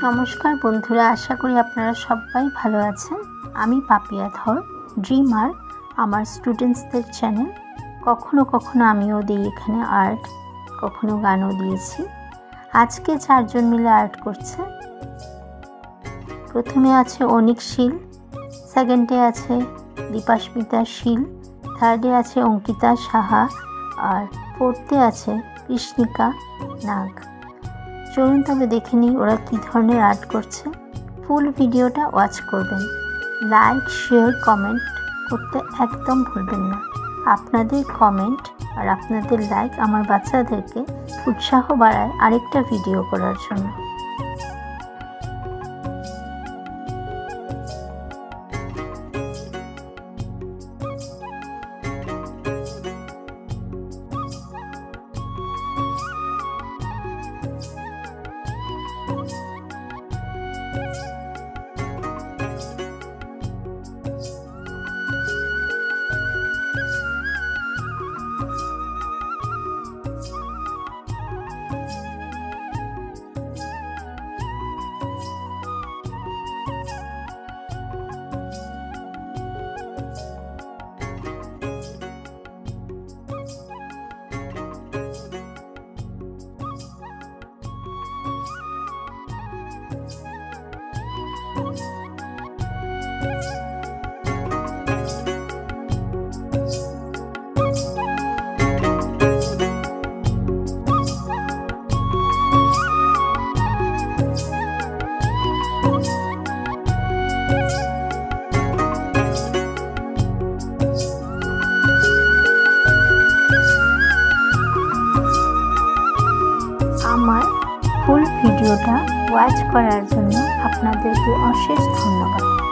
নমস্কার বন্ধুরা, আশা করি আপনারা সবাই ভালো আছেন। আমি পাপিয়া ধর, ড্রিমার, আমার স্টুডেন্টসদের চ্যানেল। কখনো কখনো আমিও দিই এখানে আর্ট, কখনো গানও দিয়েছি। আজকে 4 জন মিলে আর্ট করছে। প্রথমে আছে অনিক শীল, সেকেন্ডে আছে দীপাস্মিতা শীল, থার্ডে আছে অঙ্কিতা সাহা, আর ফোর্থে আছে কৃষ্ণিকা নাগ। চলুন তবে দেখে নিই ওরা কী ধরনের আর্ট করছে। ফুল ভিডিওটা ওয়াচ করবেন। লাইক, শেয়ার, কমেন্ট করতে একদম ভুলবেন না। আপনাদের কমেন্ট আর আপনাদের লাইক আমার বাচ্চাদেরকে উৎসাহ বাড়ায় আরেকটা ভিডিও করার জন্য। আমার ফুল ভিডিওটা ওয়াচ করার জন্য আপনাদেরকে অশেষ ধন্যবাদ।